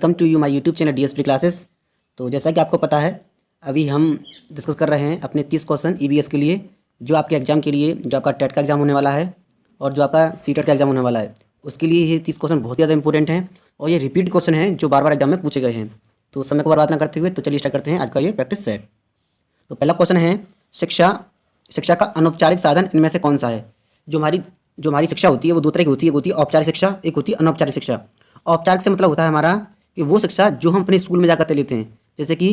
Welcome to you my YouTube channel DSP classes. तो जैसा कि आपको पता है, अभी हम डिस्कस कर रहे हैं अपने 30 क्वेश्चन ईवीएस के लिए, जो आपके एग्ज़ाम के लिए, जो आपका टेट का एग्ज़ाम होने वाला है और जो आपका सीटेट का एग्ज़ाम होने वाला है, उसके लिए ये 30 क्वेश्चन बहुत ज़्यादा इंपॉर्टेंट हैं और ये रिपीट क्वेश्चन हैं जो बार बार एग्जाम में पूछे गए हैं। तो समय को बर्बाद ना करते हुए तो चलिए स्टार्ट करते हैं आज का ये प्रैक्टिस सेट। तो पहला क्वेश्चन है, शिक्षा का अनौपचारिक साधन इनमें से कौन सा है। जो हमारी शिक्षा होती है वो दो तरह की होती है, एक होती है औपचारिक शिक्षा, एक होती है अनौपचारिक शिक्षा। औपचारिक से मतलब होता है हमारा कि वो शिक्षा जो हम अपने स्कूल में जाकर लेते हैं। जैसे कि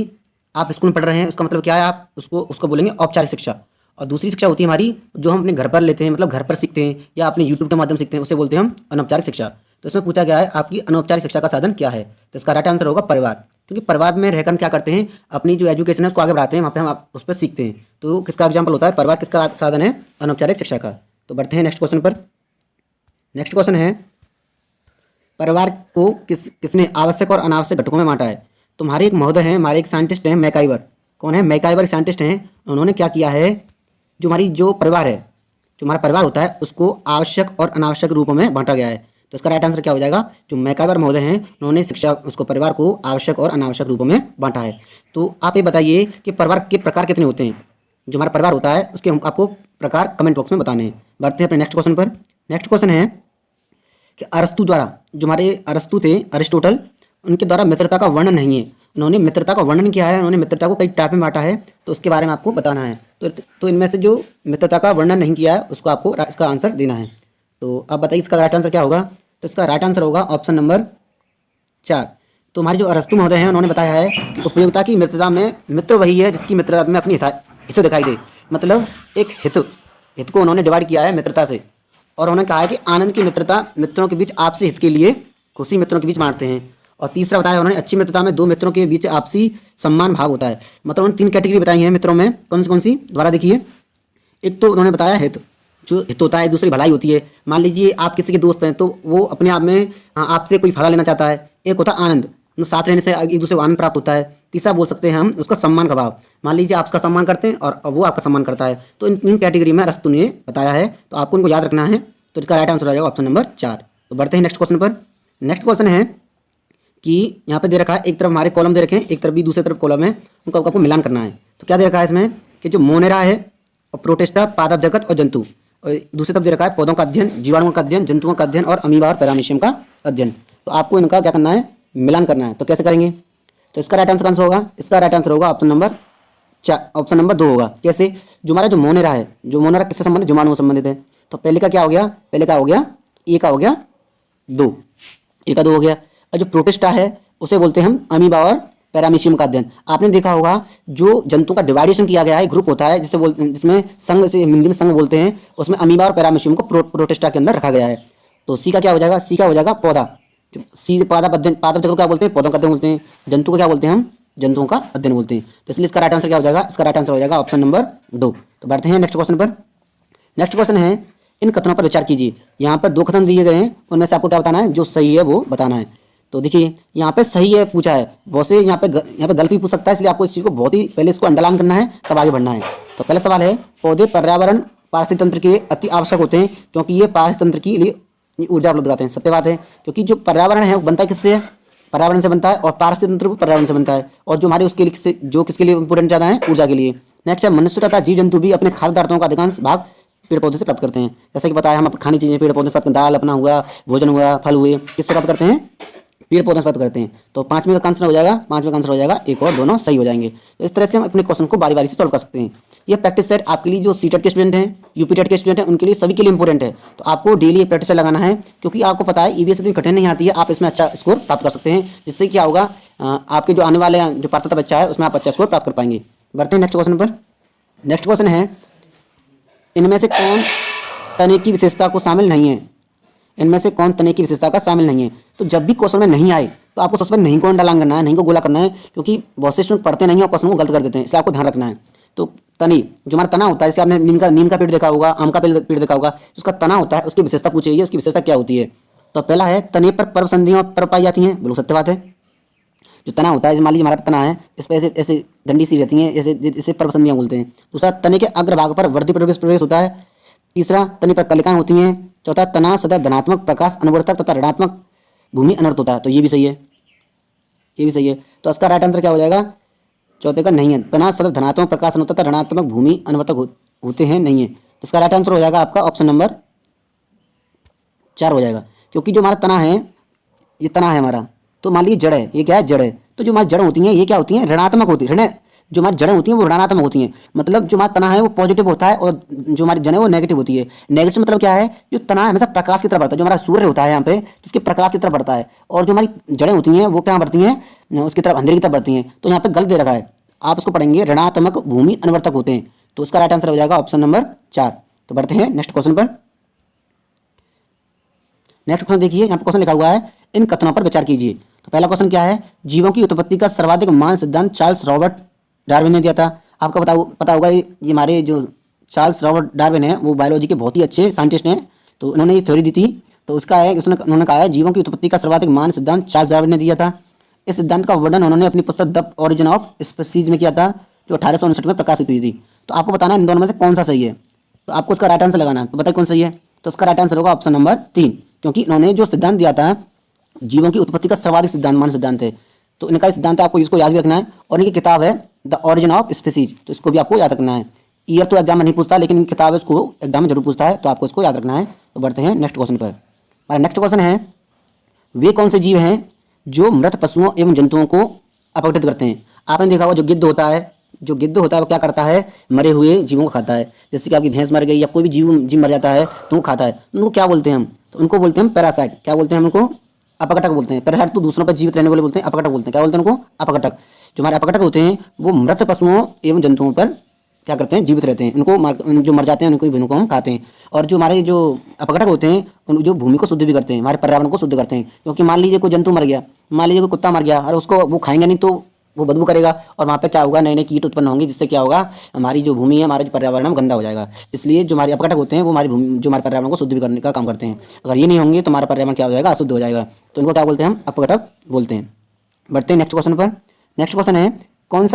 आप स्कूल में पढ़ रहे हैं, उसका मतलब क्या है, आप उसको बोलेंगे औपचारिक शिक्षा। और दूसरी शिक्षा होती है हमारी जो हम अपने घर पर लेते हैं, मतलब घर पर सीखते हैं या अपने यूट्यूब के माध्यम से सीखते हैं, उसे बोलते हैं हम अनौपचारिक शिक्षा। तो इसमें पूछा गया है आपकी अनौपचारिक शिक्षा का साधन क्या है। तो इसका राइट आंसर होगा परिवार, क्योंकि परिवार में रहकर क्या करते हैं, अपनी जो एजुकेशन है उसको आगे बढ़ाते हैं, वहाँ पे हम उस पर सीखते हैं। तो किसका एग्जाम्पल होता है, परिवार किसका साधन है, अनौपचारिक शिक्षा का। तो बढ़ते हैं नेक्स्ट क्वेश्चन पर। नेक्स्ट क्वेश्चन है, परिवार को किसने आवश्यक और अनावश्यक घटकों में बांटा है। तुम्हारे एक महोदय हैं, हमारे एक साइंटिस्ट हैं, मैकाइवर। कौन है, मैकाइवर साइंटिस्ट हैं। उन्होंने क्या किया है, जो परिवार है, जो हमारा परिवार होता है उसको आवश्यक और अनावश्यक रूपों में बांटा गया है। तो इसका राइट आंसर क्या हो जाएगा, जो मैकाइवर महोदय हैं उन्होंने उसको परिवार को आवश्यक और अनावश्यक रूपों में बांटा है। तो आप ये बताइए कि परिवार के प्रकार कितने होते हैं। जो हमारा परिवार होता है उसके आपको प्रकार कमेंट बॉक्स में बताने हैं। बढ़ते हैं अपने नेक्स्ट क्वेश्चन पर। नेक्स्ट क्वेश्चन है कि अरस्तु द्वारा, जो हमारे अरस्तु थे, अरिस्टोटल, उनके द्वारा मित्रता का वर्णन नहीं है। उन्होंने मित्रता का वर्णन किया है, उन्होंने मित्रता को कई टाइप में बांटा है, तो उसके बारे में आपको बताना है। तो इनमें से जो मित्रता का वर्णन नहीं किया है उसको आपको इसका आंसर देना है। तो अब बताइए इसका राइट आंसर क्या होगा। तो इसका राइट आंसर होगा ऑप्शन नंबर 4। तो हमारे जो अरस्तु महोदय हैं उन्होंने बताया है कि उपयोगिता की मित्रता में मित्र वही है जिसकी मित्रता में अपनी हित दिखाई दे। मतलब एक हित को उन्होंने डिवाइड किया है मित्रता से, और उन्होंने कहा है कि आनंद की मित्रता मित्रों के बीच आपसी हित के लिए खुशी मित्रों के बीच बांटते हैं। और तीसरा बताया उन्होंने, अच्छी मित्रता में दो मित्रों के बीच आपसी सम्मान भाव होता है। मतलब उन्होंने 3 कैटेगरी बताई हैं मित्रों में, कौन सी दोबारा देखिए। एक तो उन्होंने बताया हित, जो हित होता है, दूसरी भलाई होती है। मान लीजिए आप किसी के दोस्त हैं तो वो अपने आप में आपसे कोई फला लेना चाहता है। एक होता है आनंद, साथ रहने से एक दूसरे को आनंद प्राप्त होता है। तीसरा बोल सकते हैं हम उसका सम्मान का भाव। मान लीजिए आप उसका सम्मान करते हैं और वो आपका सम्मान करता है। तो इन कैटेगरी में अरस्तु ने बताया है, तो आपको इनको याद रखना है। तो इसका राइट आंसर हो जाएगा ऑप्शन नंबर 4। तो बढ़ते हैं नेक्स्ट क्वेश्चन पर। नेक्स्ट क्वेश्चन है कि यहाँ पे दे रखा है, एक तरफ हमारे कॉलम दे रखे हैं, एक तरफ भी दूसरी तरफ कॉलम है, उनको आपको मिलान करना है। तो क्या दे रखा है इसमें कि जो मोनेरा है और प्रोटिस्टा, पादप जगत और जंतु, और दूसरी तरफ दे रखा है पौधों का अध्ययन, जीवाणुओं का अध्ययन, जंतुओं का अध्ययन और अमीबा और पैरामीशियम का अध्ययन। तो आपको इनका क्या करना है, मिलान करना है। तो कैसे करेंगे, तो इसका राइट आंसर कौन सा होगा, इसका राइट आंसर होगा ऑप्शन नंबर 2 होगा। कैसे, जो हमारा जो मोनेरा है, जो मोनेरा किससे संबंधित, जीवाणुओं से संबंधित है। तो पहले का क्या हो गया, ए का हो गया 2, ए का 2 हो गया। और जो प्रोटिस्टा है उसे बोलते हैं हम अमीबा और पैरामीशियम का अध्ययन। आपने देखा होगा जो जंतु का डिवाइडेशन किया गया है, ग्रुप होता है जिसमें संघ, से हिंदी में संघ बोलते हैं, उसमें अमीबा और पैरामीशियम को प्रोटिस्टा के अंदर रखा गया है। तो सी का क्या हो जाएगा, सी का हो जाएगा पौधा। सी पादप जगत को क्या बोलते हैं, पौधों का अध्ययन बोलते हैं। जंतु को क्या बोलते हैं हम, जंतुओं का अध्ययन बोलते हैं। तो इसलिए इसका राइट आंसर क्या हो जाएगा, इसका राइट आंसर हो जाएगा ऑप्शन नंबर 2। तो बढ़ते हैं नेक्स्ट क्वेश्चन पर। नेक्स्ट क्वेश्चन है, इन कथनों पर विचार कीजिए। यहाँ पर 2 कथन दिए गए हैं, उनमें से आपको क्या बताना है, जो सही है वो बताना है। तो देखिए यहाँ पे सही है पूछा है, बहुत से यहाँ पे गलत भी पूछ सकता है, इसलिए आपको इस चीज़ को बहुत ही पहले इसको अंडरलाइन करना है, तब आगे बढ़ना है। तो पहला सवाल है, पौधे पर्यावरण पारिस्थितिक तंत्र के लिए अति आवश्यक होते हैं क्योंकि ये पारिस्थितिक तंत्र के लिए ऊर्जा उपलब्ध कराते हैं। सत्य बात है, क्योंकि जो पर्यावरण है वो बनता है किससे, पर्यावरण से बनता है, और पारिस्थितिक तंत्र भी पर्यावरण से बनता है। और जो हमारे उसके लिए किसके लिए इंपोर्टेंट ज़्यादा है, ऊर्जा के लिए। नेक्स्ट है, मनुष्य तथा जीव जंतु भी अपने खाद्य पदार्थों का अधिकांश भाग पेड़ पौधे से प्राप्त करते हैं। जैसे कि बताया, हम खानी चीज़ें पेड़ पौधे से प्राप्त करते हैं, दाल अपना हुआ, भोजन हुआ, फल हुए, किससे प्राप्त करते हैं, पेड़ पौधों से प्राप्त करते हैं। तो 5वें का आंसर हो जाएगा, 5वें का आंसर हो जाएगा, एक और दोनों सही हो जाएंगे। तो इस तरह से हम अपने क्वेश्चन को बारी बारी से सॉल्व कर सकते हैं। ये प्रैक्टिस सेट आपके लिए जो सीटेट के स्टूडेंट हैं, यूपी टेट के स्टूडेंट हैं, उनके लिए, सभी के लिए इंपॉर्टेंट है। तो आपको डेली एक प्रैक्टिस सेट लगाना है, क्योंकि आपको पता है ईवीएस इतनी कठिन नहीं आती है, आप इसमें अच्छा स्कोर प्राप्त कर सकते हैं। जिससे क्या होगा, आपके जो आने वाले जो पात्रता बच्चा है उसमें आप अच्छा स्कोर प्राप्त कर पाएंगे। बढ़ते हैं नेक्स्ट क्वेश्चन पर। नेक्स्ट क्वेश्चन है, इनमें से कौन तने की विशेषता को शामिल नहीं है। इनमें से कौन तने की विशेषता का शामिल नहीं है। तो जब भी क्वेश्चन में नहीं आए तो आपको सबसे पहले नहीं को अंडरलाइन करना है, नहीं को गोला करना है, क्योंकि बहुत से स्टूडेंट पढ़ते नहीं है और क्वेश्चन को गलत कर देते हैं, इसलिए आपको ध्यान रखना है। तो तनी, जो हमारा तना होता है, जैसे आपने नीम का पेड़ देखा होगा, आम का पेड़ देखा होगा, उसका तना होता है, उसकी विशेषता पूछी गई है, उसकी विशेषता क्या होती है। तो पहला है, तने पर पर्व संधियाँ पर पाई जाती हैं। बिल्कुल सत्य बात है। जो तना होता है, मान लीजिए हमारा तना है, इस पर ऐसे डंडी सी रहती हैं, ऐसे पर्व संधियाँ बोलते हैं। दूसरा, तने के अग्रभाग पर वर्धी प्रवेश होता है। तीसरा, तने पर कलिकाएं होती हैं। चौथा, तना सदा धनात्मक प्रकाश अनुवर्तक तथा ऋणात्मक भूमि अनर्थ होता है। तो ये भी सही है। ये भी सही है। तो इसका राइट आंसर क्या हो जाएगा? चौथे का नहीं है। तना सदैव धनात्मक प्रकाशन होता है, ऋणात्मक भूमि अनुवर्तक होते हैं, नहीं है। तो इसका राइट आंसर हो जाएगा आपका ऑप्शन नंबर 4 हो जाएगा। क्योंकि जो हमारा तना है, ये तना है हमारा, तो मान लीजिए जड़ है, ये क्या है? जड़ है। तो जो हमारी जड़ होती हैं ये क्या होती हैं? ऋणात्मक होती है। जो हमारी जड़ें होती हैं वो ऋणात्मक होती हैं, मतलब जो हमारा तना है वो पॉजिटिव होता है और जो हमारी जड़ें वो नेगेटिव होती है। नेगेटिव मतलब क्या है? जो तना है हमेशा प्रकाश की तरफ बढ़ता है, जो हमारा सूर्य होता है यहाँ पे, तो उसके प्रकाश की तरफ बढ़ता है, और जो हमारी जड़ें होती हैं वो क्या बढ़ती हैं? उसकी तरफ, अंधेरे की तरफ बढ़ती हैं। तो यहाँ पे गलत दे रखा है, आप उसको पढ़ेंगे ऋणात्मक भूमि अनुवर्तक होते हैं। तो उसका राइट आंसर हो जाएगा ऑप्शन नंबर 4। तो बढ़ते हैं नेक्स्ट क्वेश्चन पर। नेक्स्ट क्वेश्चन देखिए, यहाँ पर क्वेश्चन लिखा हुआ है, इन कथनों पर विचार कीजिए। तो पहला क्वेश्चन क्या है? जीवों की उत्पत्ति का सर्वाधिक मान सिद्धांत चार्ल्स रॉबर्ट डार्विन ने दिया था। आपको पता होगा ये हमारे जो चार्ल्स रॉबर्ट डार्विन है वो बायोलॉजी के बहुत ही अच्छे साइंटिस्ट हैं। तो उन्होंने ये थ्योरी दी थी। तो उसका है उन्होंने कहा है जीवों की उत्पत्ति का सर्वाधिक मान सिद्धांत चार्ल्स डार्विन ने दिया था। इस सिद्धांत का वर्णन उन्होंने अपनी पुस्तक द ओरिजिन ऑफ स्पीसीज में किया था, जो 1859 में प्रकाशित हुई थी। तो आपको बताना है इन दोनों में से कौन सा सही है। तो आपको उसका राइट आंसर लगाना है। तो बताइए कौन सही है। तो उसका राइट आंसर होगा ऑप्शन नंबर 3, क्योंकि इन्होंने जो सिद्धांत दिया था जीवों की उत्पत्ति का सर्वाधिक सिद्धांत मान सिद्धांत है। तो इनका सिद्धांत आपको इसको याद भी रखना है। और इनकी किताब है द ओरिजिन ऑफ स्पीसीज, तो इसको भी आपको याद रखना है। ईयर तो एग्जाम में नहीं पूछता, लेकिन इनकी किताब है उसको एग्जाम में जरूर पूछता है, तो आपको इसको याद रखना है। तो बढ़ते हैं नेक्स्ट क्वेश्चन पर। हमारा नेक्स्ट क्वेश्चन है, वे कौन से जीव हैं जो मृत पशुओं एवं जंतुओं को अपघटित करते हैं। आपने देखा होगा जो गिद्ध होता है, वो क्या करता है? मरे हुए जीवों को खाता है। जैसे कि आपकी भैंस मर गई या कोई भी जीव मर जाता है तो वो खाता है। उनको क्या बोलते हैं हम? तो उनको बोलते हैं पैरासाइट। क्या बोलते हैं हम उनको? अपघटक बोलते हैं। पैरासाइट तो दूसरों पर जीवित रहने वाले बोलते हैं, अपघटक बोलते हैं। क्या बोलते हैं उनको? अपघटक। जो हमारे अपघटक होते हैं वो मृत पशुओं एवं जंतुओं पर क्या करते हैं? जीवित रहते हैं। उनको जो मर जाते हैं उनको हम खाते हैं। और जो हमारे जो अपघटक होते हैं उन जो भूमि को शुद्ध भी करते हैं, हमारे पर्यावरण को शुद्ध करते हैं। क्योंकि मान लीजिए कोई जंतु मर गया, मान लीजिए कोई कुत्ता मर गया, और उसको वो खाएंगे नहीं तो वो बदबू करेगा, और वहाँ पे क्या होगा? नए नए कीट उत्पन्न होंगे, जिससे क्या होगा? हमारी जो भूमि है, हमारा जो पर्यावरण है वो गंदा हो जाएगा। इसलिए जो हमारे अपघटक होते हैं वो हमारी भूमि, जो हमारे पर्यावरण को शुद्ध भी करने का काम करते हैं। अगर ये नहीं होंगे तो हमारा पर्यावरण क्या हो जाएगा? अशुद्ध हो जाएगा। तो इनको क्या बोलते हैं? हम अपघटक बोलते हैं। बढ़ते हैं नेक्स्ट क्वेश्चन पर। नेक्स्ट क्वेश्चन है, कौन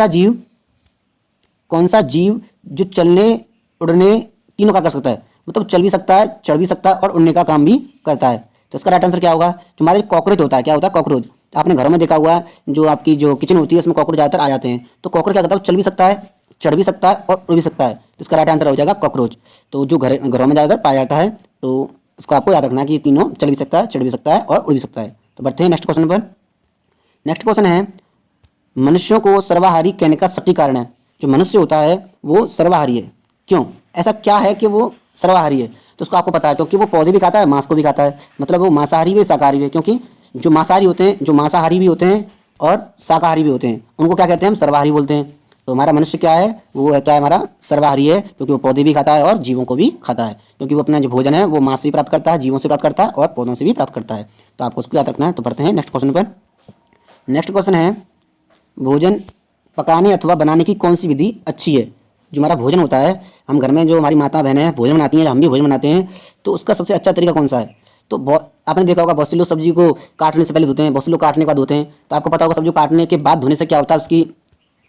सा जीव जो चलने उड़ने तीनों का कर सकता है? मतलब चल भी सकता है, चढ़ भी सकता है और उड़ने का काम भी करता है। तो इसका राइट आंसर क्या होगा? जो हमारे कॉकरोच होता है, क्या होता है? कॉकरोच। आपने घरों में देखा हुआ है, जो आपकी जो किचन होती है उसमें कॉकरोच ज़्यादातर आ जाते हैं। तो कॉकरोच क्या करता है? वो चल भी सकता है, चढ़ भी सकता है और उड़ भी सकता है। तो इसका राइट आंसर हो जाएगा कॉकरोच। तो जो घरों में ज़्यादातर पाया जाता है, तो इसको आपको याद रखना है कि तीनों चल भी सकता है, चढ़ भी सकता है और उड़ भी सकता है। तो बढ़ते हैं नेक्स्ट क्वेश्चन पर। नेक्स्ट क्वेश्चन है, मनुष्यों को सर्वाहारी कहने का सटीक कारण है। जो मनुष्य होता है वो सर्वाहारी है, क्यों? ऐसा क्या है कि वो सर्वाहारी है? तो उसको आपको पता है, क्योंकि वो पौधे भी खाता है, मांस को भी खाता है। मतलब वो मांसाहारी भी, शाकाहारी भी है। क्योंकि जो मांसाहारी भी होते हैं और शाकाहारी भी होते हैं, उनको क्या कहते हैं? हम सर्वाहारी बोलते हैं। तो हमारा मनुष्य क्या है? वो है क्या है? हमारा सर्वाहारी है, क्योंकि वो पौधे भी खाता है और जीवों को भी खाता है। क्योंकि वो अपना जो भोजन है वो मांस से भी प्राप्त करता है, जीवों से प्राप्त करता है और पौधों से भी प्राप्त करता है। तो आपको उसको याद रखना है। तो पढ़ते हैं नेक्स्ट क्वेश्चन पर। नेक्स्ट क्वेश्चन है, भोजन पकाने अथवा बनाने की कौन सी विधि अच्छी है? जो हमारा भोजन होता है, हम घर में जो हमारी माता बहनें हैं भोजन बनाती हैं, हम भी भोजन बनाते हैं, तो उसका सबसे अच्छा तरीका कौन सा है? तो आपने देखा होगा बहुत से लोग सब्जी को काटने से पहले धोते हैं, बहुत से लोग काटने के बाद धोते हैं। तो आपको पता होगा सब्जी को काटने के बाद धोने से क्या होता है? उसकी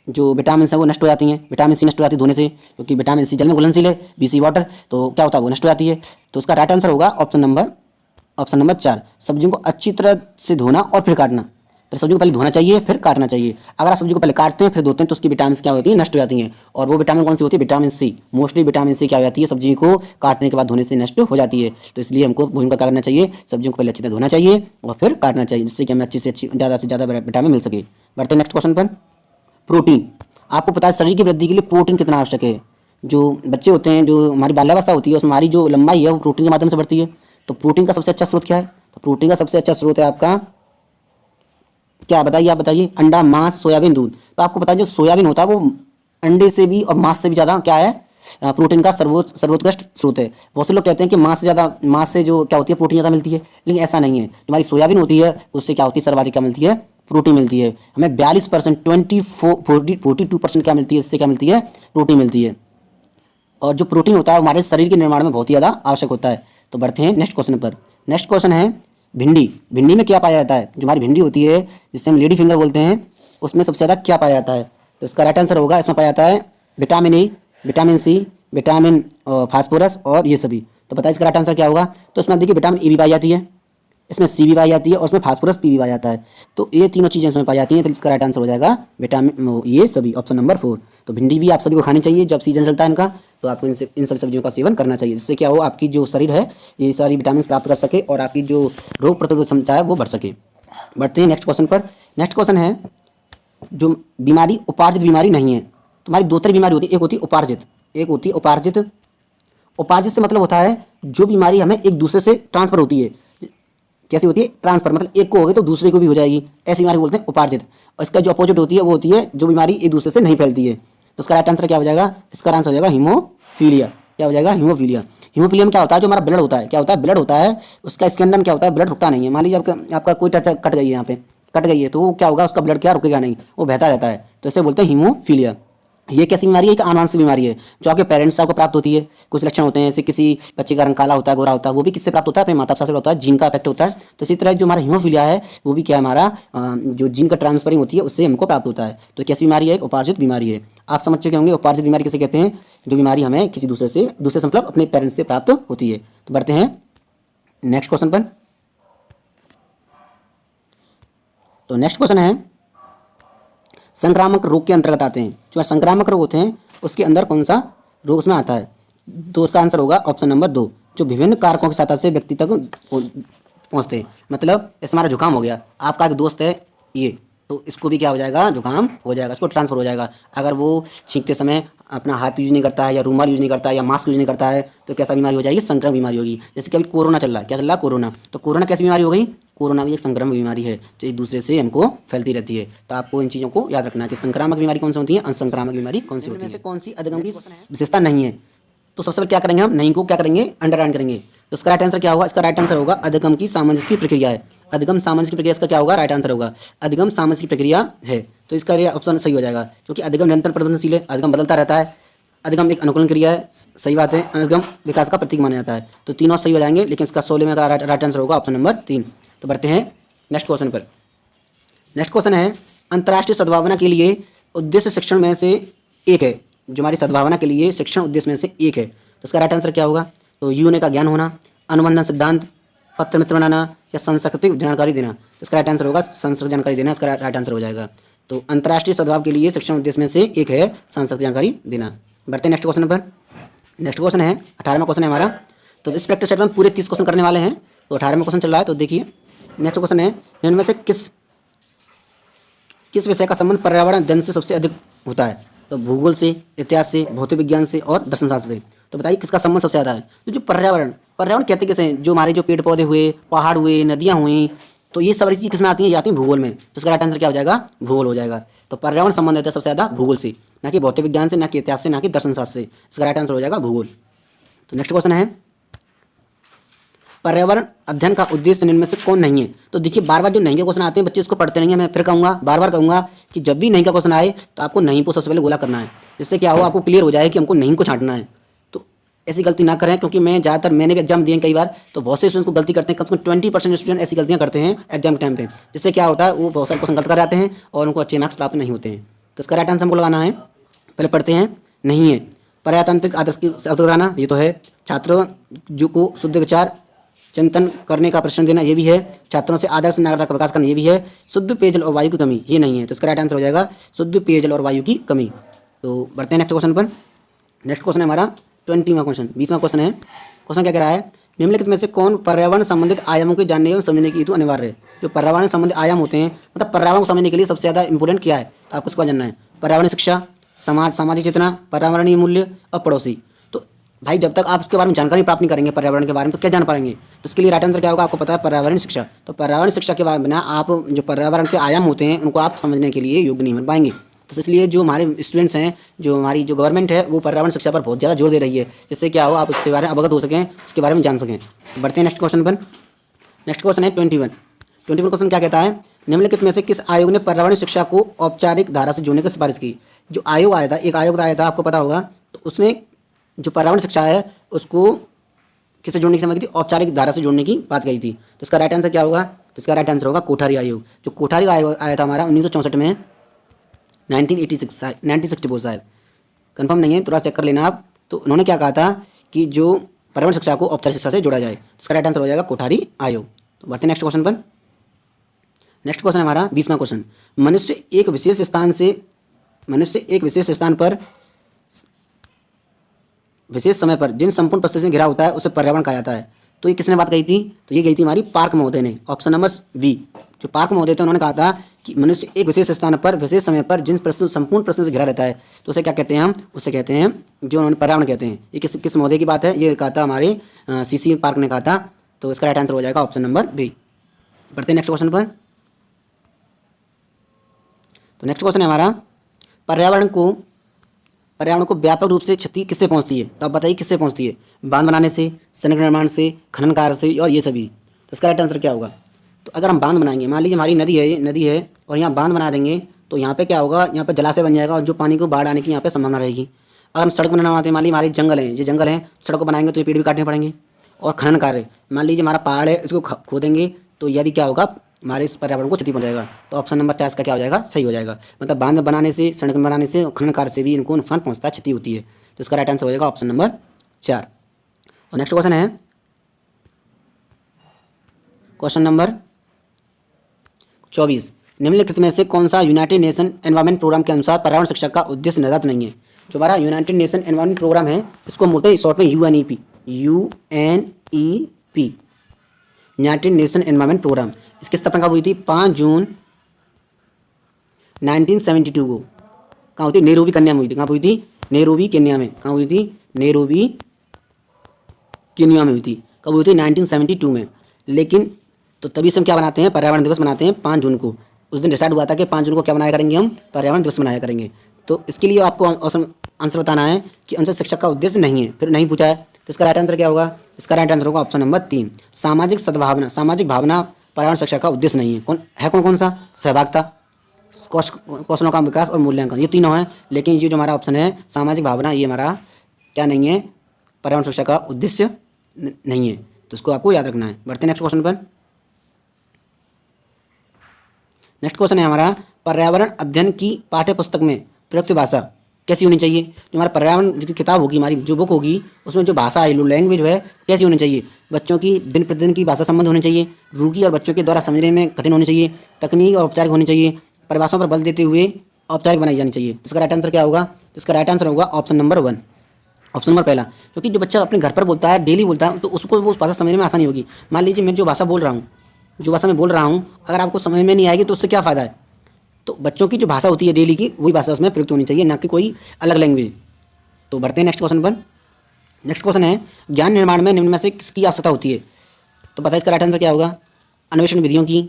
जो विटामिन है वो नष्ट हो जाती हैं। विटामिन सी नष्ट हो जाती है धोने से, क्योंकि विटामिन सी जल में घुलनशील है, BC वाटर। तो क्या होता है? वो नष्ट हो जाती है। तो उसका राइट आंसर होगा ऑप्शन नंबर 4, सब्जियों को अच्छी तरह से धोना और फिर काटना। फिर सब्जी को पहले धोना चाहिए, फिर काटना चाहिए। अगर आप सब्जी को पहले काटते हैं फिर धोते हैं तो उसकी विटामिन क्या होती है? नष्ट हो जाती हैं। और वो विटामिन कौन सी होती है? Vitamin C. Mostly vitamin C क्या हो जाती है? सब्जी को काटने के बाद धोने से नष्ट हो जाती है। तो इसलिए हमको भोजन का क्या करना चाहिए? सब्जियों को पहले अच्छी तरह धोना चाहिए और फिर काटना चाहिए, जिससे कि हमें अच्छी से अच्छी ज़्यादा से ज़्यादा विटामिन मिल सके। बढ़ते हैं नेक्स्ट क्वेश्चन पर। प्रोटीन। आपको पता है शरीर की वृद्धि के लिए प्रोटीन कितना आवश्यक है? जो बच्चे होते हैं, जो हमारी बाल्यावस्था होती है, उसमें हमारी जो लंबाई है वो प्रोटीन के माध्यम से बढ़ती है। तो प्रोटीन का सबसे अच्छा स्रोत क्या है? तो प्रोटीन का सबसे अच्छा स्रोत है आपका क्या? बताइए, आप बताइए। अंडा, मांस, सोयाबीन, दूध। तो आपको पता है जो सोयाबीन होता है वो अंडे से भी और मांस से भी ज़्यादा क्या है? प्रोटीन का सर्वोत्कृष्ट स्रोत है। बहुत से लोग कहते हैं कि मांस से जो क्या होती है? प्रोटीन ज़्यादा मिलती है, लेकिन ऐसा नहीं है। हमारी सोयाबीन होती है उससे क्या होती है? सर्वाधिक क्या मिलती है? प्रोटीन मिलती है। हमें 42%, 42% क्या मिलती है? इससे क्या मिलती है? प्रोटीन मिलती है। और जो प्रोटीन होता है हमारे शरीर के निर्माण में बहुत ही ज़्यादा आवश्यक होता है। तो बढ़ते हैं नेक्स्ट क्वेश्चन पर। नेक्स्ट क्वेश्चन है, भिंडी। भिंडी में क्या पाया जाता है? जो हमारी भिंडी होती है जिससे हम लेडी फिंगर बोलते हैं, उसमें सबसे ज़्यादा क्या पाया जाता है? तो इसका राइट आंसर होगा, इसमें पाया जाता है vitamin A, vitamin C, vitamin phosphorus और ये सभी। तो बताइए इसका राइट आंसर क्या होगा? तो इसमें देखिए विटामिन ए भी पाई जाती है, इसमें सी भी पाई जाती है और उसमें फास्फोरस पी भी पाया जाता है। तो ये तीनों चीज़ें इसमें पाई जाती हैं, तो इसका राइट आंसर हो जाएगा विटामिन ये सभी, ऑप्शन नंबर 4। तो भिंडी भी आप सभी को खानी चाहिए, जब सीजन चलता है इनका तो आपको इन सभी सब्जियों का सेवन करना चाहिए, जिससे क्या हो आपकी जो शरीर है ये सारी विटामिन प्राप्त कर सके और आपकी जो रोग प्रतिरोधक क्षमता है वो बढ़ सके। बढ़ते हैं नेक्स्ट क्वेश्चन पर। नेक्स्ट क्वेश्चन है, जो बीमारी उपार्जित बीमारी नहीं है। तुम्हारी दो तरह बीमारी होती है, एक होती है उपार्जित, एक होती है उपार्जित। उपार्जित से मतलब होता है जो बीमारी हमें एक दूसरे से ट्रांसफर होती है। कैसी होती है? ट्रांसफर, मतलब एक को हो गई तो दूसरे को भी हो जाएगी, ऐसी बीमारी बोलते हैं उपार्जित। और इसका जो अपोजिट होती है वो होती है जो बीमारी एक दूसरे से नहीं फैलती है। तो इसका राइट आंसर क्या हो जाएगा? इसका आंसर हो जाएगा हीमोफीलिया। क्या हो जाएगा? हीमोफीलिया। हीमोफीलिया में क्या होता है, जो हमारा ब्लड होता है, क्या होता है? ब्लड होता है, उसका इसके अंदर क्या होता है, ब्लड रुकता नहीं है। मान लीजिए आपका कोई टच कट गई है, यहाँ पे कट गई है, तो वो क्या होगा, उसका ब्लड क्या रुकेगा नहीं, वो बहता रहता है, तो इसे बोलते हैं हीमोफीलिया। ये कैसी बीमारी है? एक आनुवंशिक बीमारी है जो आपके पेरेंट्स से आपको प्राप्त होती है। कुछ लक्षण होते हैं, जैसे किसी बच्चे का रंग काला होता है, गोरा होता है, वो भी किससे प्राप्त होता है? अपने माता पिता से होता है, जीन का इफेक्ट होता है। तो इसी तरह जो हमारा हीमोफीलिया है वो भी क्या है, हमारा जो जीन का ट्रांसफरिंग होती है उससे हमको प्राप्त होता है। तो कैसी बीमारी है? एक उपार्जित बीमारी है। आप समझ चुके होंगे उपार्जित बीमारी किसे कहते हैं, जो बीमारी हमें किसी दूसरे से मतलब अपने पेरेंट्स से प्राप्त होती है। तो बढ़ते हैं नेक्स्ट क्वेश्चन पर। तो नेक्स्ट क्वेश्चन है, संक्रामक रोग के अंतर्गत आते हैं, जो संक्रामक रोग होते हैं उसके अंदर कौन सा रोग उसमें आता है? तो उसका आंसर होगा ऑप्शन नंबर 2, जो विभिन्न कारकों की सहायता से व्यक्ति तक पहुंचते हैं। मतलब जैसे हमारा जुकाम हो गया, आपका एक दोस्त है ये, तो इसको भी क्या हो जाएगा, जुकाम हो जाएगा, इसको ट्रांसफर हो जाएगा। अगर वो छींकते समय अपना हाथ यूज नहीं करता है, या रूमाल यूज नहीं करता है, या मास्क यूज नहीं करता है, तो कैसा बीमारी हो जाएगी? संक्रमण बीमारी होगी। जैसे कि अभी कोरोना चल रहा है, क्या चल रहा है? कोरोना। तो कोरोना कैसी बीमारी हो गई? कोरोना भी एक संक्रामक बीमारी है जो एक दूसरे से हमको फैलती रहती है। तो आपको इन चीज़ों को याद रखना है कि संक्रामक बीमारी कौन सी होती है, असंक्रामक बीमारी कौन सी होती है। कौन सी अधिगम की विशेषता नहीं है? तो सबसे पहले क्या करेंगे हम, नहीं को क्या करेंगे, अंडरलाइन करेंगे। तो इसका राइट आंसर क्या होगा? इसका राइट आंसर होगा अधिगम की सामंजस्य की प्रक्रिया है। अधिगम सामंजस्य की प्रक्रिया, इसका क्या होगा? राइट आंसर होगा अधिगम सामंजस्य की प्रक्रिया है। तो इसका ऑप्शन सही हो जाएगा, क्योंकि अधिगम निरंतर परिवर्तनशील है, अधिगम बदलता रहता है, अधिगम एक अनुकूलन क्रिया है, सही बात है, अधिगम विकास का प्रतीक माना जाता है। तो तीनों सही हो जाएंगे, लेकिन इसका 16 में का राइट आंसर होगा ऑप्शन नंबर 3। तो बढ़ते हैं नेक्स्ट क्वेश्चन पर। नेक्स्ट क्वेश्चन है, अंतर्राष्ट्रीय सद्भावना के लिए उद्देश्य शिक्षण में से एक है, जो हमारी सद्भावना के लिए शिक्षण उद्देश्य में से एक है। तो इसका राइट आंसर क्या होगा? तो यूने का ज्ञान होना, अनुबंधन सिद्धांत, पत्र मित्र बनाना, या सांस्कृतिक जानकारी देना। तो इसका राइट आंसर होगा सांस्कृतिक जानकारी देना, इसका राइट आंसर हो जाएगा। तो अंतर्राष्ट्रीय सद्भाव के लिए शिक्षण उद्देश्य में से एक है सांस्कृतिक जानकारी देना। बढ़ते हैं नेक्स्ट क्वेश्चन पर। नेक्स्ट क्वेश्चन है 18वां क्वेश्चन है हमारा। तो इस प्रैक्टिस सेट में पूरे 30 क्वेश्चन करने वाले हैं। तो 18वां क्वेश्चन चल रहा है, तो देखिए नेक्स्ट क्वेश्चन है, इनमें से किस विषय का संबंध पर्यावरण अध्ययन से सबसे अधिक होता है? तो भूगोल से, इतिहास से, भौतिक विज्ञान से और दर्शन शास्त्र से। तो बताइए किसका संबंध सबसे ज़्यादा है? तो जो पर्यावरण कहते हैं किसे, जो हमारे जो पेड़ पौधे हुए, पहाड़ हुए, नदियाँ हुई, तो ये सारी चीज़ किसमें आती हैं? ये आती हैं भूगोल में। तो इसका राइट आंसर क्या हो जाएगा? भूगोल हो जाएगा। तो पर्यावरण संबंध रहता है सबसे ज़्यादा भूगोल से, ना कि भौतिक विज्ञान से, ना कि इतिहास से, ना कि दर्शन शास्त्र से। इसका राइट आंसर हो जाएगा भूगोल। तो नेक्स्ट क्वेश्चन है, पर्यावरण अध्ययन का उद्देश्य निम्न में से कौन नहीं है? तो देखिए बार बार जो नहीं के क्वेश्चन आते हैं बच्चे इसको पढ़ते नहीं है। मैं फिर कहूँगा, बार बार कहूँगा कि जब भी नहीं का क्वेश्चन आए तो आपको नहीं को सबसे पहले गोला करना है, जिससे क्या हो, आपको क्लियर हो जाए कि हमको नहीं को छांटना है। तो ऐसी गलती ना करें, क्योंकि मैंने भी एग्जाम दिए कई बार, तो बहुत से स्टूडेंट्स को गलती करते हैं। कम से कम 20% स्टूडेंट ऐसी गलतियाँ करते हैं एग्जाम के टाइम पे, जिससे क्या होता है, वो बहुत सारे क्वेश्चन गलत कर जाते हैं और उनको अच्छे मार्क्स प्राप्त नहीं होते हैं। तो इसका राइट आंसर हमको लगाना है। पहले पढ़ते हैं, नहीं है। प्रजातांत्रिक आदर्श की अवधारणा, ये तो है। छात्रों जो को शुद्ध विचार चिंतन करने का प्रश्न देना, ये भी है। छात्रों से आदर्श नागरिकता का विकास करना, ये भी है। शुद्ध पेयजल और वायु की कमी, ये नहीं है। तो इसका राइट आंसर हो जाएगा शुद्ध पेयजल और वायु की कमी। तो बढ़ते हैं नेक्स्ट क्वेश्चन पर। नेक्स्ट क्वेश्चन है हमारा 20वां क्वेश्चन, 20वां क्वेश्चन है। क्वेश्चन क्या कह रहा है, निम्नलिखित में से कौन पर्यावरण संबंधित आयामों को जानने एवं समझने की हेतु अनिवार्य है? जो पर्यावरण संबंधित आयाम होते हैं, मतलब पर्यावरण को समझने के लिए सबसे ज़्यादा इंपॉर्टेंट क्या है, तो आपको इसको जानना है। पर्यावरण शिक्षा, सामाजिक चेतना, पर्यावरणीय मूल्य और पड़ोसी। तो भाई जब तक आप उसके बारे में जानकारी प्राप्त नहीं करेंगे पर्यावरण के बारे में, तो क्या जान पाएंगे? तो इसके लिए राइट आंसर क्या होगा? आपको पता है पर्यावरण शिक्षा। तो पर्यावरण शिक्षा के बिना आप जो पर्यावरण के आयाम होते हैं उनको आप समझने के लिए योग्य नहीं बन पाएंगे। तो इसलिए जो हमारे स्टूडेंट्स हैं, जो हमारी जो गवर्नमेंट है, वो पर्यावरण शिक्षा पर बहुत ज़्यादा जोर दे रही है, जिससे क्या हो, आप उसके बारे में अवगत हो सकें, उसके बारे में जान सकें। तो बढ़ते हैं नेक्स्ट क्वेश्चन पर। नेक्स्ट क्वेश्चन है 21 क्वेश्चन क्या कहता है, निम्नलिखित में से किस आयोग ने पर्यावरण शिक्षा को औपचारिक धारा से जोड़ने की सिफारिश की? जो आयोग आया था, एक आयोग आया था, आपको पता होगा, तो उसने जो पर्यावरण शिक्षा है उसको किससे जोड़ने की समझ की थी? औपचारिक धारा से जोड़ने की बात कही थी। तो इसका राइट आंसर क्या होगा? तो इसका राइट आंसर होगा कोठारी आयोग। जो कोठारी आयोग आया था हमारा 1964 में, 1964 शायद, कंफर्म नहीं है, थोड़ा चेक कर लेना आप। तो उन्होंने क्या कहा था कि जो पर्यावरण शिक्षा को औपचारिक शिक्षा से जोड़ा जाए। तो इसका राइट आंसर हो जाएगा कोठारी आयोग। तो बढ़ते हैं नेक्स्ट क्वेश्चन पर। नेक्स्ट क्वेश्चन है हमारा 20वां क्वेश्चन। मनुष्य एक विशेष स्थान पर विशेष समय पर जिन संपूर्ण परिस्थितियों से घिरा होता है उसे पर्यावरण कहा जाता है। तो ये किसने बात कही थी? तो ये कही थी हमारी पार्क महोदय ने। ऑप्शन नंबर बी, जो पार्क महोदय थे उन्होंने कहा था कि मनुष्य एक विशेष स्थान पर विशेष समय पर जिन संपूर्ण प्रश्नों से घिरा रहता है तो उसे क्या कहते हैं? हम उसे कहते हैं, जो उन्होंने पर्यावरण कहते हैं। ये किस महोदय की बात है? ये कहा था हमारे सीसी पार्क ने कहा था। तो इसका राइट आंसर हो जाएगा ऑप्शन नंबर बी। बढ़ते हैं नेक्स्ट क्वेश्चन पर। तो नेक्स्ट क्वेश्चन है हमारा, पर्यावरण को व्यापक रूप से क्षति किससे पहुंचती है? तो आप बताइए किससे पहुंचती है? बांध बनाने से, सड़क निर्माण से, खनन कार्य से और ये सभी। तो इसका राइट आंसर क्या होगा? तो अगर हम बांध बनाएंगे, मान लीजिए हमारी नदी है और यहाँ बांध बना देंगे तो यहाँ पे क्या होगा? यहाँ पे जलाशय बन जाएगा और जो पानी को बाढ़ आने की यहाँ पे संभावना रहेगी। अगर हम सड़क बनाते हैं, मान लीजिए हमारे जंगल हैं, ये जंगल हैं, सड़क को बनाएंगे तो ये पेड़ भी काटने पड़ेंगे। और खनन कार्य, मान लीजिए हमारा पहाड़ है, इसको खोदेंगे तो यह भी क्या होगा? हमारे इस पर्यावरण को क्षति पहुंचाएगा। तो ऑप्शन नंबर 4 का क्या हो जाएगा? सही हो जाएगा। मतलब बांध बनाने से, सड़क बनाने से और खनन कार्य से भी इनको नुकसान पहुंचता है, क्षति होती है। तो इसका राइट आंसर हो जाएगा ऑप्शन नंबर 4। और नेक्स्ट क्वेश्चन है क्वेश्चन नंबर 24। निम्नलिखित में से कौन सा यूनाइटेड नेशन एनवायरमेंट प्रोग्राम के अनुसार पर्यावरण शिक्षा का उद्देश्य निर्धारित नहीं है? जो हमारा यूनाइटेड नेशन एनवायरमेंट प्रोग्राम है इसको बोलते हैं शॉर्ट में UNEP। United Nation Environment Programme इसकी स्थापना कब हुई थी? 5 जून 1972 को। कहाँ हुई थी? नैरोबी केन्या में हुई थी। कहाँ हुई थी? नैरोबी केन्या में। कहाँ हुई थी? नैरोबी केन्या में हुई थी। कब हुई थी? 1972 में। लेकिन तो तभी से हम क्या बनाते हैं? पर्यावरण दिवस मनाते हैं 5 जून को। उस दिन डिसाइड हुआ था कि 5 जून को क्या बनाया करेंगे? हम पर्यावरण दिवस मनाया करेंगे। तो इसके लिए आपको आंसर बताना है कि अनुच्छेद शिक्षा का उद्देश्य नहीं है, फिर नहीं पूछा है। तो इसका राइट आंसर क्या होगा? इसका राइट आंसर होगा ऑप्शन नंबर 3, सामाजिक सद्भावना। सामाजिक भावना पर्यावरण शिक्षा का उद्देश्य नहीं है। कौन सा? सहभागिता, कौशलों का विकास और मूल्यांकन, ये तीनों हैं। लेकिन ये जो हमारा ऑप्शन है सामाजिक भावना, ये हमारा क्या नहीं है? पर्यावरण शिक्षा का उद्देश्य नहीं है। तो इसको आपको याद रखना है। बढ़ते हैं नेक्स्ट क्वेश्चन पर। नेक्स्ट क्वेश्चन है हमारा, पर्यावरण अध्ययन की पाठ्य पुस्तक में प्रयुक्त भाषा कैसी होनी चाहिए? जो हमारा पर्यावरण जो किताब होगी, हमारी जो बुक होगी, उसमें जो भाषा है, लैंग्वेज है, कैसी होनी चाहिए? बच्चों की दिन प्रतिदिन की भाषा संबंध होनी चाहिए, रूकी और बच्चों के द्वारा समझने में कठिन होनी चाहिए, तकनीक और औपचारिक होनी चाहिए, परिभाषाओं पर बल देते हुए औपचारिक बनाई जानी चाहिए। तो इसका राइट आंसर क्या होगा? तो इसका राइट आंसर होगा ऑप्शन नंबर 1, ऑप्शन नंबर पहला। क्योंकि जो बच्चा अपने घर पर बोलता है, डेली बोलता है, तो उसको वो उस भाषा समझने में आसानी होगी। मान लीजिए मैं जो भाषा बोल रहा हूँ, अगर आपको समझ में नहीं आएगी तो उससे क्या फ़ायदा है? तो बच्चों की जो भाषा होती है डेली की, वही भाषा उसमें प्रयुक्त होनी चाहिए, ना कि कोई अलग लैंग्वेज। तो बढ़ते हैं नेक्स्ट क्वेश्चन पर। नेक्स्ट क्वेश्चन है, ज्ञान निर्माण में निम्न में से किसकी आवश्यकता होती है? तो पता है इसका राइट आंसर क्या होगा? अन्वेषण विधियों की,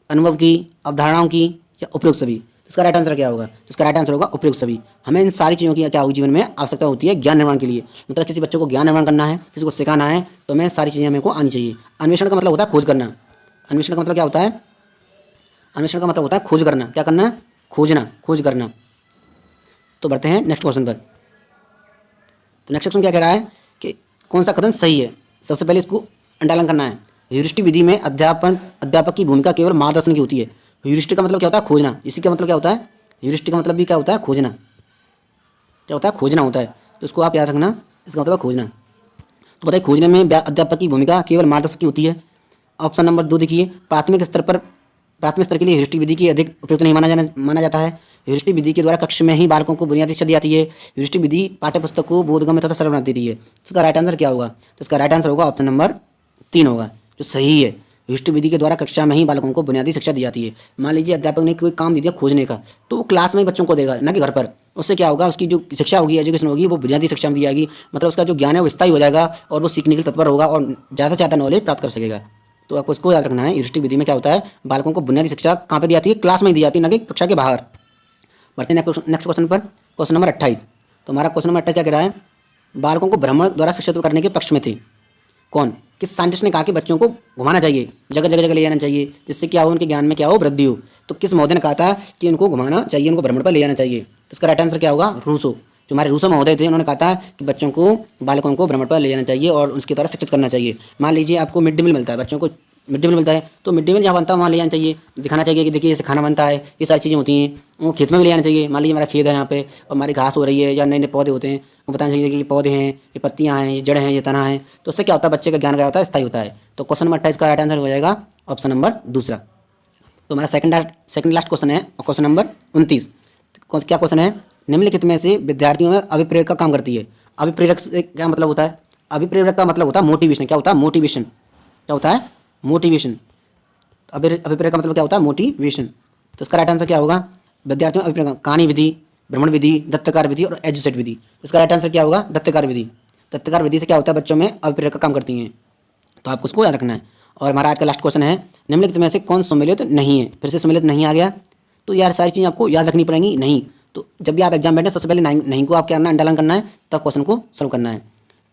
अनुभव की, अवधारणाओं की या उपयुक्त सभी। तो इसका राइट आंसर क्या होगा? इसका राइट आंसर होगा उपयुक्त सभी। हमें इन सारी चीज़ों की क्या होगी? जीवन में आवश्यकता होती है ज्ञान निर्माण के लिए। मतलब किसी बच्चे को ज्ञान निर्माण करना है, किसी को सिखाना है, तो हमें सारी चीज़ें हमें को आनी चाहिए। अन्वेषण का मतलब होता है खोज करना। अन्वेषण का मतलब क्या होता है? अन्वेषण का मतलब होता है खोज करना। क्या करना? खोज करना। तो बढ़ते हैं नेक्स्ट क्वेश्चन पर। तो नेक्स्ट क्वेश्चन क्या कह रहा है कि कौन सा कथन सही है? सबसे पहले इसको अंडरलाइन करना है। ह्यूरिस्टिक विधि में अध्यापक की भूमिका केवल मार्गदर्शन की होती है। ह्यूरिस्टिक का मतलब क्या होता है? खोजना। इसी का मतलब क्या होता है? ह्यूरिस्टिक का मतलब भी क्या होता है? खोजना। क्या होता है? खोजना होता है। तो इसको आप याद रखना, इसका मतलब खोजना। तो बताइए, खोजने में अध्यापक की भूमिका केवल मार्गदर्शक की होती है। ऑप्शन नंबर 2 देखिए, प्राथमिक स्तर के लिए ह्यूरिस्टिक विधि की अधिक उपयुक्त नहीं माना जाता है। ह्यूरिस्टिक विधि के द्वारा कक्षा में ही बालकों को बुनियादी शिक्षा दी जाती है। ह्यूरिस्टिक विधि पाठ्य पुस्तक को बोधगम्य तथा सरल बना देती है। तो इसका राइट आंसर क्या होगा? तो इसका राइट आंसर होगा ऑप्शन नंबर 3 होगा, जो सही है। ह्यूरिस्टिक विधि के द्वारा कक्षा में ही बालकों को बुनियादी शिक्षा दी जाती है। मान लीजिए अध्यापक ने कोई काम दे दिया खोजने का, तो वो क्लास में ही बच्चों को देगा, ना कि घर पर। उससे क्या होगा? उसकी जो शिक्षा होगी, एजुकेशन होगी, वो बुनियादी शिक्षा में दी जाएगी। मतलब उसका जो ज्ञान है वो स्थायी हो जाएगा और वो सीखने के लिए तत्पर होगा और ज़्यादा से ज़्यादा नॉलेज प्राप्त कर सकेगा। तो आपको इसको याद रखना है। ह्यूरिस्टिक विधि में क्या होता है? बालकों को बुनियादी शिक्षा कहाँ पे दी जाती है? क्लास में ही दी जाती है, ना कि कक्षा के बाहर। बढ़ते हैं नेक्स्ट क्वेश्चन पर। Question number 28। तो हमारा क्वेश्चन नंबर 28 क्या कह रहा है? बालकों को भ्रमण द्वारा शिक्षित करने के पक्ष में थे कौन? किस साइंटिस्ट ने कहा कि बच्चों को घुमाना चाहिए, जगह ले जाना चाहिए, जिससे क्या हो? उनके ज्ञान में क्या हो? वृद्धि हो। तो किस महोदय ने कहा था कि उनको घुमाना चाहिए, उनको भ्रमण पर ले जाना चाहिए? तो इसका राइट आंसर क्या होगा? रूसो। जो हमारे रूसो महोदय थे, उन्होंने कहा था कि बालकों को भ्रमण पर ले जाना चाहिए और उसके द्वारा शिक्षित करना चाहिए। मान लीजिए आपको मिड डे मील मिलता है, बच्चों को मिड डे मील मिलता है, तो मिड डे मील जहाँ बनता है वहाँ ले जाना चाहिए, दिखाना चाहिए कि देखिए ऐसे खाना बनता है, ये सारी चीज़ें होती हैं। वो खेत में भी ले जाना चाहिए। मान लीजिए हमारा खेत है यहाँ पे और हमारी घास हो रही है या नए नए पौधे होते हैं, वो बताना चाहिए कि ये पौधे हैं, ये पत्तियाँ हैं, ये जड़ हैं, ये तना है। तो उससे क्या होता है, बच्चे का ज्ञान क्या होता है, स्थायी होता है। तो क्वेश्चन नंबर 28 का राइट आंसर हो जाएगा ऑप्शन नंबर दूसरा। तो हमारा सेकंड लास्ट क्वेश्चन है, क्वेश्चन नंबर 29। क्या क्वेश्चन है, निम्नलिखित में से विद्यार्थियों में अभिप्रेरक का काम करती है। अभिप्रेरक से क्या मतलब होता है, अभिप्रेरक का मतलब होता है मोटिवेशन। क्या होता है, मोटिवेशन। क्या होता है, मोटिवेशन। अभिप्रेरक का मतलब क्या होता है, मोटिवेशन। तो इसका राइट आंसर क्या होगा, विद्यार्थियों में अभिप्रेरक कहानी विधि, भ्रमण विधि, दत्तकार विधि और एजुसेट विधि। इसका राइट आंसर क्या होगा, दत्तकार विधि। दत्तकार विधि से क्या होता है, बच्चों में अभिप्रेरक का काम करती हैं। तो आपको उसको याद रखना है। और हमारा आज का लास्ट क्वेश्चन है, निम्नलिखित में से कौन सम्मिलित नहीं है। फिर से सम्मिलित नहीं आ गया, तो यार सारी चीज़ें आपको याद रखनी पड़ेंगी। नहीं तो जब भी आप एग्जाम बैठे सबसे पहले नहीं को आप क्या करना है, अंडरलाइन करना है, तब क्वेश्चन को सोल्व करना है।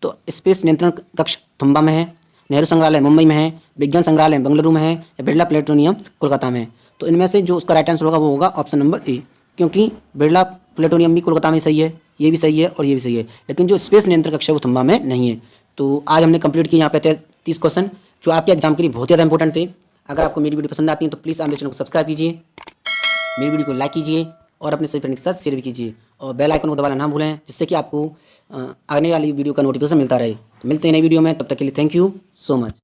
तो स्पेस नियंत्रण कक्ष थुम्बा में है, नेहरू संग्रहालय मुंबई में है, विज्ञान संग्रहालय बेंगलुरु में है या बिरला प्लेनेटोरियम कोलकाता में है। तो इनमें से जो उसका राइट आंसर होगा वो होगा ऑप्शन नंबर ए, क्योंकि बिरला प्लेनेटोरियम भी कोलकाता में सही है, ये भी सही है और ये भी सही है, लेकिन जो स्पेस नियंत्रण कक्ष है वो थुम्बा में नहीं है। तो आज हमने कंप्लीट किया यहाँ पे 30 क्वेश्चन जो आपके एग्जाम के लिए बहुत ज़्यादा इंपॉर्टेंट थे। अगर आपको मेरी वीडियो पसंद आती है तो प्लीज़ आप मेरे चैनल को सब्सक्राइब कीजिए, मेरी वीडियो को लाइक कीजिए और अपने सभी फ्रेंड के साथ शेयर भी कीजिए और बेल आइकन को दबाना ना भूलें, जिससे कि आपको आने वाली वीडियो का नोटिफिकेशन मिलता रहे। तो मिलते हैं नई वीडियो में, तब तक के लिए थैंक यू सो मच।